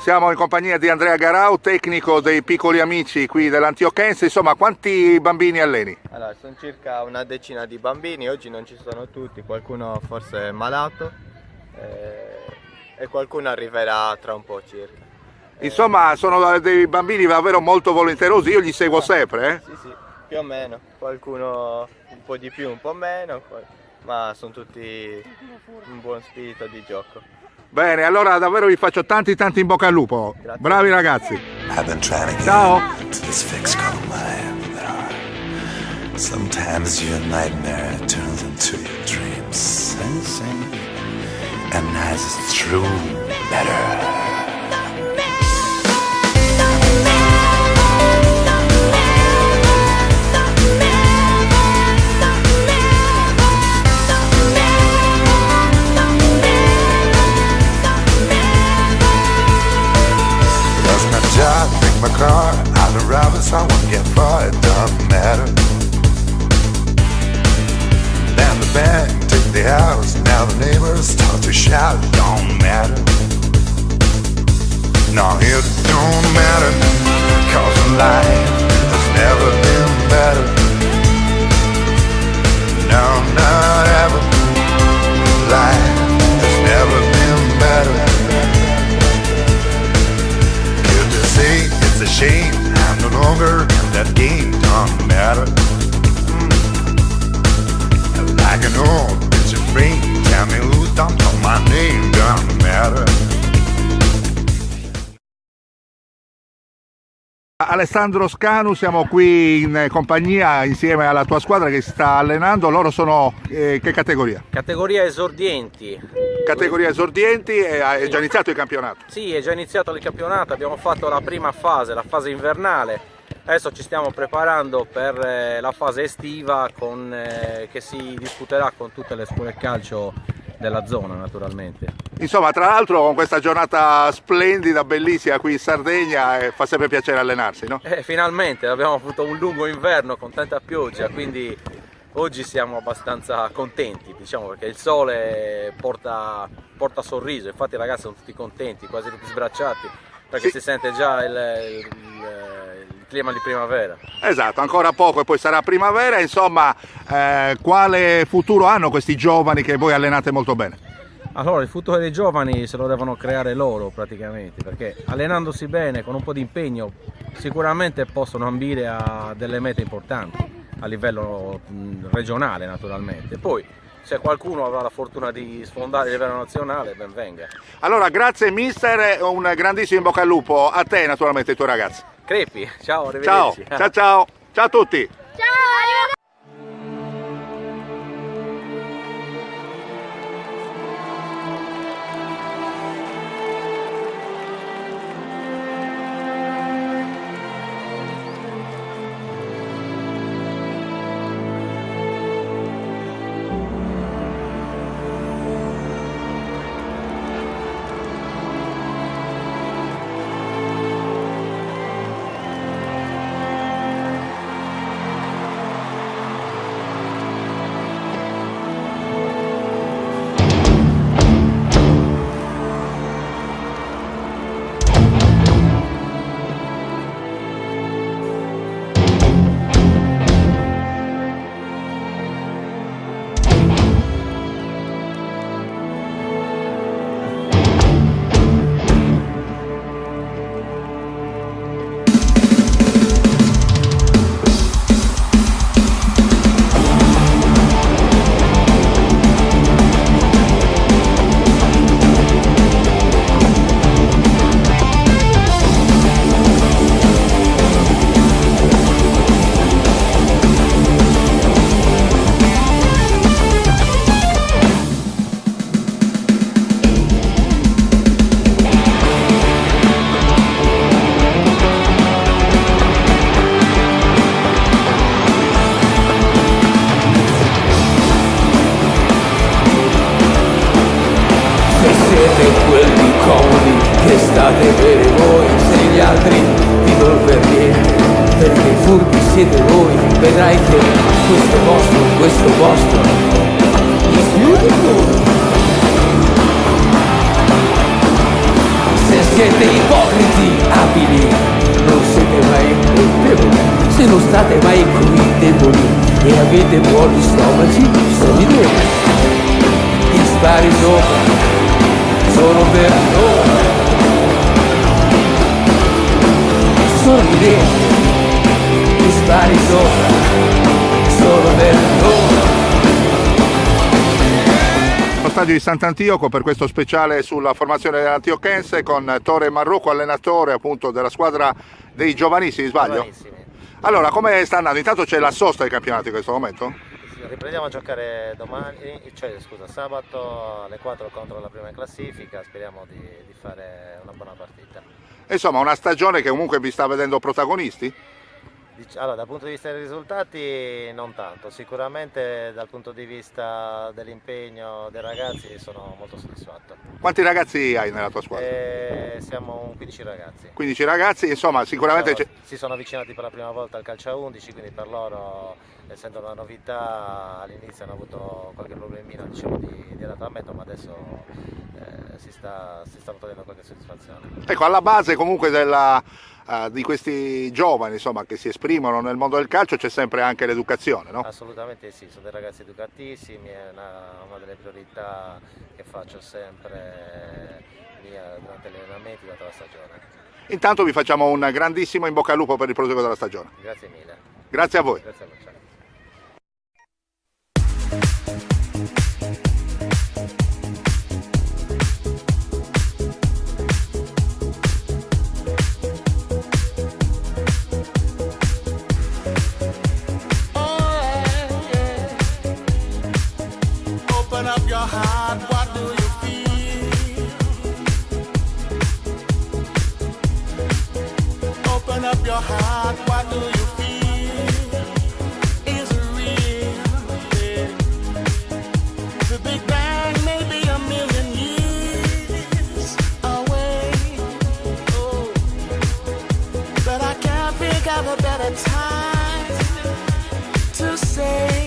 Siamo in compagnia di Andrea Garau, tecnico dei Piccoli Amici qui dell'Antiochiense. Insomma, quanti bambini alleni? Allora, sono circa una decina di bambini, oggi non ci sono tutti, qualcuno forse è malato e qualcuno arriverà tra un po' circa. Insomma, sono dei bambini davvero molto volenterosi, io li seguo sempre. Sì, sì, più o meno, qualcuno un po' di più, un po' meno, ma sono tutti in buon spirito di gioco. Bene, allora davvero vi faccio tanti in bocca al lupo. Grazie. Bravi ragazzi. Ciao. Ciao. Sometimes your nightmare turns into your dreams. Sing, sing. And as it's true, better. Bring my car, I'll arrive if I won't get far, it doesn't matter. Then the bank take the house, now the neighbors start to shout, it don't matter. No, it don't matter, cause life has never been better. No, not ever, life has never been better. It's a shame, I'm no longer in that game, don't matter. Like an old bitch of frame, tell me who's don't know my name, don't matter. Alessandro Scanu, siamo qui in compagnia insieme alla tua squadra che si sta allenando. Loro sono che categoria? Categoria esordienti. Categoria esordienti, è già iniziato il campionato? Sì, è già iniziato il campionato, abbiamo fatto la prima fase, la fase invernale. Adesso ci stiamo preparando per la fase estiva che si disputerà con tutte le scuole calcio della zona, naturalmente. Insomma, tra l'altro con questa giornata splendida, bellissima qui in Sardegna, fa sempre piacere allenarsi, no? Finalmente abbiamo avuto un lungo inverno con tanta pioggia, quindi oggi siamo abbastanza contenti, diciamo, perché il sole porta sorriso. Infatti i ragazzi sono tutti contenti, quasi tutti sbracciati, perché sì, si sente già il clima di primavera. Esatto, ancora poco e poi sarà primavera. Insomma, quale futuro hanno questi giovani che voi allenate molto bene? Allora, il futuro dei giovani se lo devono creare loro praticamente, perché allenandosi bene, con un po' di impegno, sicuramente possono ambire a delle mete importanti a livello regionale, naturalmente. Poi se qualcuno avrà la fortuna di sfondare a livello nazionale, ben venga. Allora, grazie mister, un grandissimo in bocca al lupo a te, naturalmente, ai tuoi ragazzi. Crepi, ciao, Ciao, arrivederci. ciao a tutti. Ciao! state bene voi, se gli altri ti non per niente, perché i furbi siete voi, vedrai che questo posto, is beautiful. Se siete ipocriti, abili, non siete mai colpevoli, se non state mai qui deboli e avete buoni stomaci, sorridete, gli spari sopra, solo per noi, sorridete, gli spari sopra, solo per noi. Stadio di Sant'Antioco per questo speciale sulla formazione dell'Antioquense con Tore Marruco, allenatore appunto della squadra dei giovanissimi, sbaglio? Giovanissimi. Allora, come sta andando? Intanto c'è la sosta dei campionati in questo momento? Riprendiamo a giocare sabato alle 4 contro la prima classifica, speriamo di fare una buona partita. Insomma, una stagione che comunque vi sta vedendo protagonisti? Allora, dal punto di vista dei risultati non tanto, sicuramente dal punto di vista dell'impegno dei ragazzi sono molto soddisfatto. Quanti ragazzi hai nella tua squadra? Siamo 15 ragazzi. 15 ragazzi, insomma sicuramente si sono avvicinati per la prima volta al calcio a 11, quindi per loro, essendo una novità, all'inizio hanno avuto qualche problemino, diciamo, di adattamento, ma adesso si sta ottenendo qualche soddisfazione. Ecco, alla base comunque di questi giovani, insomma, che si esprimono nel mondo del calcio c'è sempre anche l'educazione, no? Assolutamente sì, sono dei ragazzi educatissimi, è una delle priorità che faccio sempre durante gli allenamenti, durante la stagione. Intanto vi facciamo un grandissimo in bocca al lupo per il proseguo della stagione. Grazie mille. Grazie a voi. Grazie a voi. Ciao. Open up your heart, what do you feel? Open up your heart, what do you feel? Is it real? Yeah. The Big Bang may be a million years away. Oh, but I can't think of a better time to say,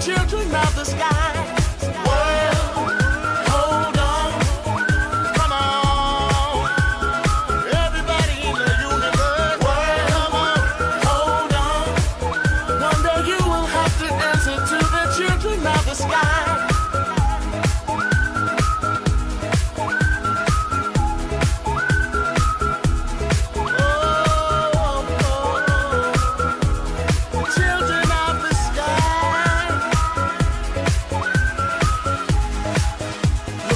children of the sky. World, hold on, come on, everybody in the universe. World, come on, hold on. One day you will have to answer to the children of the sky.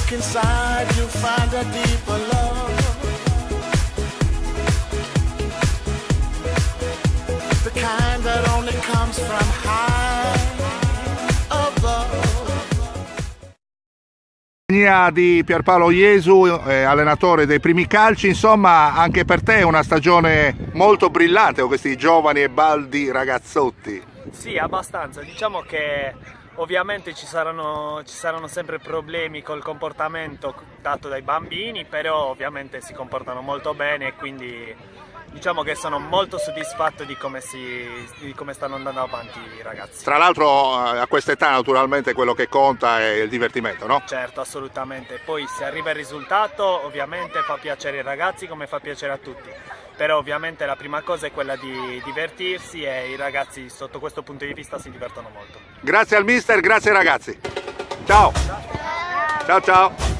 Inside you find a deeper love, the kind that only comes from high above. Di Pierpaolo Iesu, allenatore dei primi calci, insomma anche per te è una stagione molto brillante con questi giovani e baldi ragazzotti. Sì, abbastanza, diciamo che ovviamente ci saranno sempre problemi col comportamento dato dai bambini, però ovviamente si comportano molto bene e quindi diciamo che sono molto soddisfatto di come stanno andando avanti i ragazzi. Tra l'altro a quest'età naturalmente quello che conta è il divertimento, no? Certo, assolutamente. Poi se arriva il risultato ovviamente fa piacere ai ragazzi come fa piacere a tutti. Però ovviamente la prima cosa è quella di divertirsi e i ragazzi sotto questo punto di vista si divertono molto. Grazie al mister, grazie ai ragazzi. Ciao. Ciao ciao.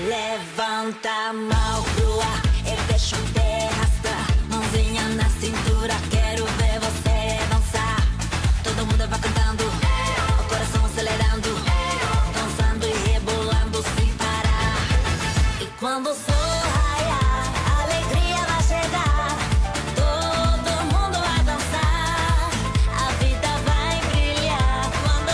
Levanta a mão pro ar e deixa o pé arrastar. Mãozinha na cintura, quero ver você dançar. Todo mundo vai cantando, o coração acelerando, dançando e rebolando sem parar. E quando o sol raiar, a alegria vai chegar. Todo mundo vai dançar, a vida vai brilhar. Quando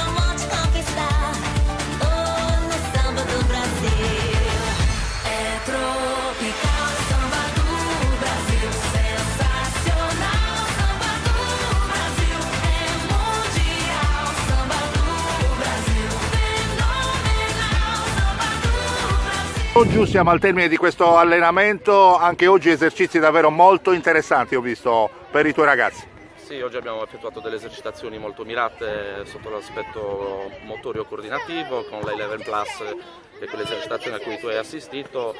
Soggiu, siamo al termine di questo allenamento, anche oggi esercizi davvero molto interessanti ho visto per i tuoi ragazzi. Sì, oggi abbiamo effettuato delle esercitazioni molto mirate sotto l'aspetto motorio coordinativo con la 11 Plus, che è quell'esercitazione a cui tu hai assistito,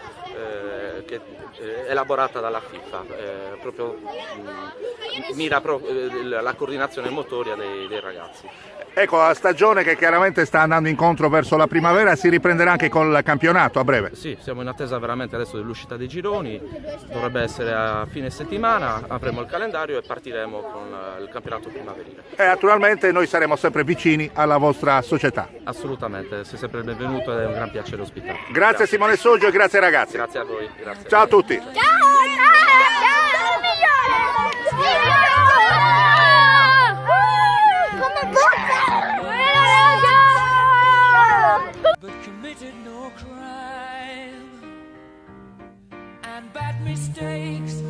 che è elaborata dalla FIFA, mira la coordinazione motoria dei ragazzi. Ecco, la stagione che chiaramente sta andando incontro verso la primavera si riprenderà anche col campionato a breve. Sì, siamo in attesa veramente adesso dell'uscita dei gironi, dovrebbe essere a fine settimana, avremo il calendario e partiremo con il campionato primaverile. E naturalmente noi saremo sempre vicini alla vostra società. Assolutamente, sei sempre il benvenuto ed è un gran piacere ospitarti. Grazie Simone Soggiu e grazie ragazzi. Grazie a voi. Grazie. Ciao a tutti. But committed no crime and bad mistakes.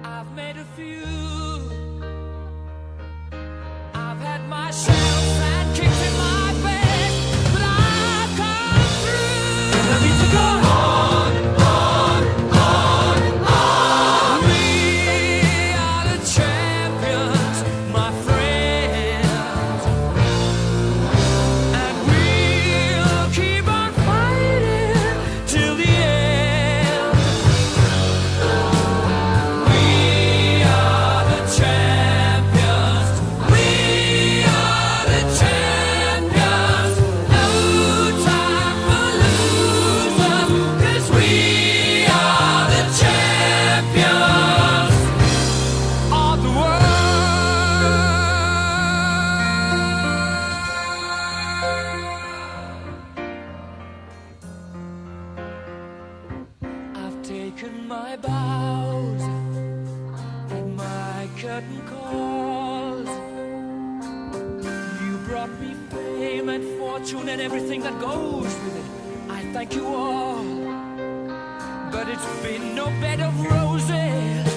I've made a few. I've had my shells and kicks in my face, but I've come through. Let me to go on. We are the champions, my friends. And we'll keep on fighting till the end. We are the champions. We are the champions. No time for losers, 'cause we are the champions of the world. I've taken my bows and my curtain calls. You brought me fame and fortune and everything that goes with it. I thank you all, but it's been no bed of roses.